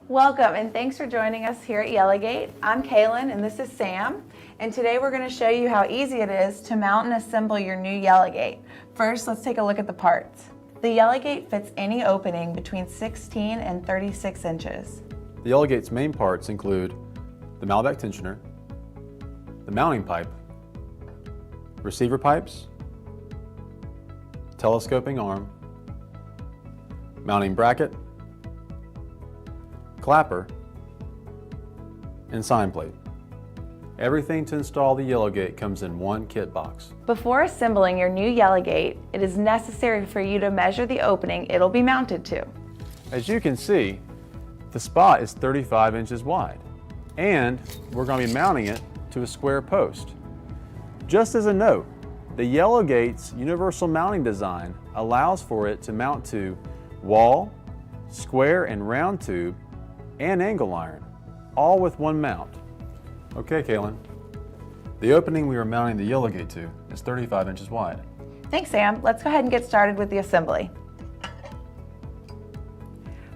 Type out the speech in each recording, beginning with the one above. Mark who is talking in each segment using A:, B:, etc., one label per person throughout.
A: Welcome and thanks for joining us here at Yellowgate. I'm Kaylin and this is Sam, and today we're going to show you how easy it is to mount and assemble your new Yellowgate. First, let's take a look at the parts. The Yellowgate fits any opening between 16 and 36 inches.
B: The Yellowgate's main parts include the Malbec tensioner, the mounting pipe, receiver pipes, telescoping arm, mounting bracket, clapper, and sign plate. Everything to install the Yellowgate comes in one kit box.
A: Before assembling your new Yellowgate, it is necessary for you to measure the opening it'll be mounted to.
B: As you can see, the spot is 35 inches wide, and we're going to be mounting it to a square post. Just as a note, the Yellowgate's universal mounting design allows for it to mount to wall, square and round tube, and angle iron, all with one mount. Okay, Kaylin, the opening we are mounting the Yellowgate to is 35 inches wide.
A: Thanks, Sam. Let's go ahead and get started with the assembly.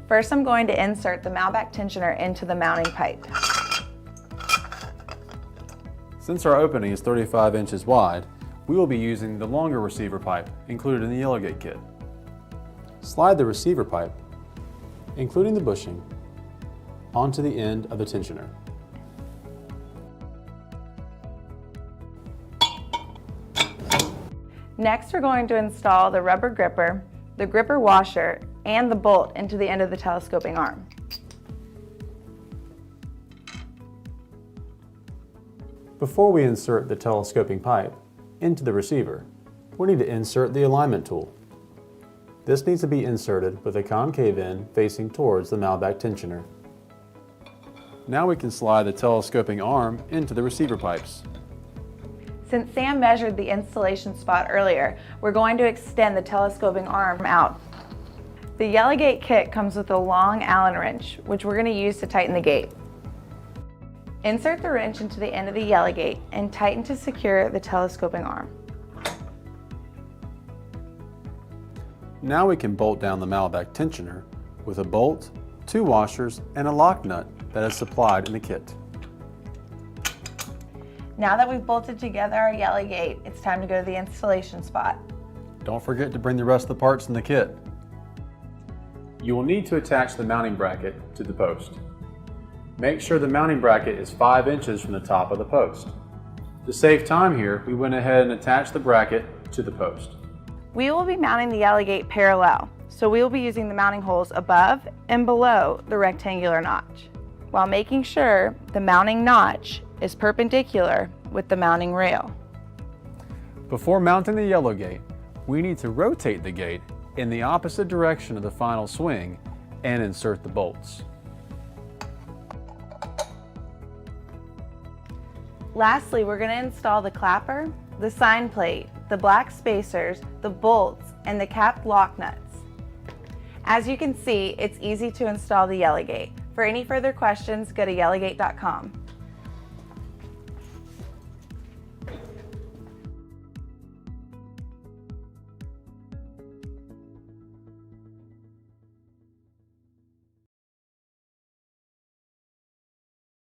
A: First, I'm going to insert the Malbec tensioner into the mounting pipe.
B: Since our opening is 35 inches wide, we will be using the longer receiver pipe included in the Yellowgate kit. Slide the receiver pipe, including the bushing, onto the end of the tensioner.
A: Next, we're going to install the rubber gripper, the gripper washer, and the bolt into the end of the telescoping arm.
B: Before we insert the telescoping pipe into the receiver, we need to insert the alignment tool. This needs to be inserted with a concave end facing towards the Malbec tensioner. Now we can slide the telescoping arm into the receiver pipes.
A: Since Sam measured the installation spot earlier, we're going to extend the telescoping arm out. The Yellowgate kit comes with a long Allen wrench, which we're going to use to tighten the gate. Insert the wrench into the end of the Yellowgate and tighten to secure the telescoping arm.
B: Now we can bolt down the Malbec tensioner with a bolt, 2 washers, and a lock nut that is supplied in the kit.
A: Now that we've bolted together our Yellowgate, it's time to go to the installation spot.
B: Don't forget to bring the rest of the parts in the kit. You will need to attach the mounting bracket to the post. Make sure the mounting bracket is 5 inches from the top of the post. To save time here, we went ahead and attached the bracket to the post.
A: We will be mounting the Yellowgate parallel, so we will be using the mounting holes above and below the rectangular notch, while making sure the mounting notch is perpendicular with the mounting rail.
B: Before mounting the Yellowgate, we need to rotate the gate in the opposite direction of the final swing and insert the bolts.
A: Lastly, we're going to install the clapper, the sign plate, the black spacers, the bolts, and the capped lock nuts. As you can see, it's easy to install the Yellowgate. For any further questions, go to yellowgate.com.